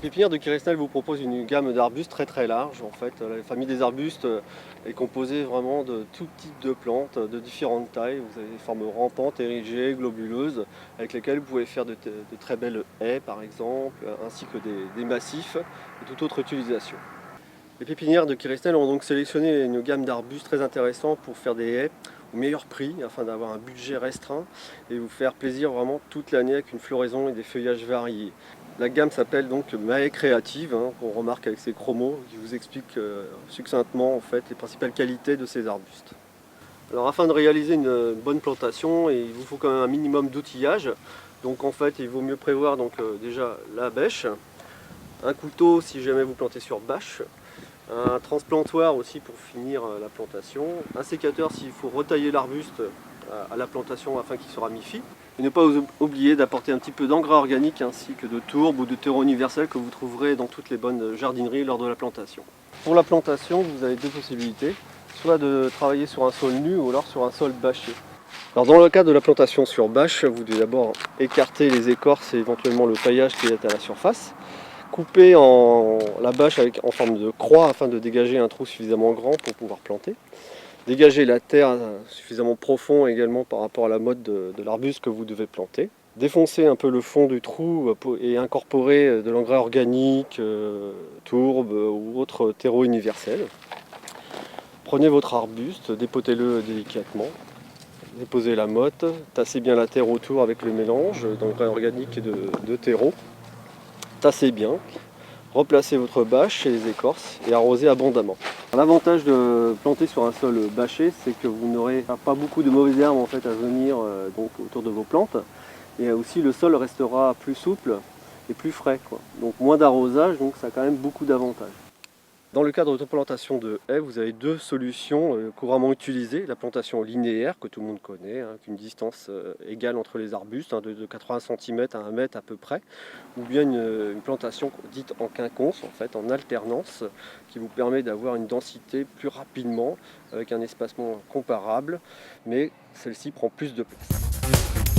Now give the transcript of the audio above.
pépinières de Kirisnel vous propose une gamme d'arbustes très large. En fait, la famille des arbustes est composée vraiment de tout type de plantes, de différentes tailles. Vous avez des formes rampantes, érigées, globuleuses, avec lesquelles vous pouvez faire de très belles haies par exemple, ainsi que des massifs et toute autre utilisation. Les pépinières de Kirisnel ont donc sélectionné une gamme d'arbustes très intéressants pour faire des haies au meilleur prix, afin d'avoir un budget restreint et vous faire plaisir vraiment toute l'année avec une floraison et des feuillages variés. La gamme s'appelle donc Mahé Créative, qu'on remarque avec ces chromos, qui vous explique succinctement en fait, les principales qualités de ces arbustes. Alors afin de réaliser une bonne plantation, il vous faut quand même un minimum d'outillage. Donc en fait, il vaut mieux prévoir déjà la bêche, un couteau si jamais vous plantez sur bâche, un transplantoir aussi pour finir la plantation, un sécateur s'il faut retailler l'arbuste à la plantation afin qu'il se ramifie. Et ne pas oublier d'apporter un petit peu d'engrais organique ainsi que de tourbe ou de terreau universel que vous trouverez dans toutes les bonnes jardineries lors de la plantation. Pour la plantation, vous avez deux possibilités, soit de travailler sur un sol nu ou alors sur un sol bâché. Alors dans le cas de la plantation sur bâche, vous devez d'abord écarter les écorces et éventuellement le paillage qui est à la surface. Couper la bâche en forme de croix afin de dégager un trou suffisamment grand pour pouvoir planter. Dégager la terre suffisamment profond également par rapport à la mode de l'arbuste que vous devez planter. Défoncer un peu le fond du trou et incorporer de l'engrais organique, tourbe ou autre terreau universel. Prenez votre arbuste, dépotez-le délicatement, déposez la motte, tassez bien la terre autour avec le mélange d'engrais organique et de terreau. Tassez bien, replacez votre bâche et les écorces et arrosez abondamment. L'avantage de planter sur un sol bâché, c'est que vous n'aurez pas beaucoup de mauvaises herbes en fait, à venir autour de vos plantes. Et aussi le sol restera plus souple et plus frais, donc moins d'arrosage, donc ça a quand même beaucoup d'avantages. Dans le cadre de plantation de haies, vous avez deux solutions couramment utilisées. La plantation linéaire, que tout le monde connaît, avec une distance égale entre les arbustes, de 80 cm à 1 mètre à peu près, ou bien une plantation dite en quinconce, en fait, en alternance, qui vous permet d'avoir une densité plus rapidement, avec un espacement comparable, mais celle-ci prend plus de place.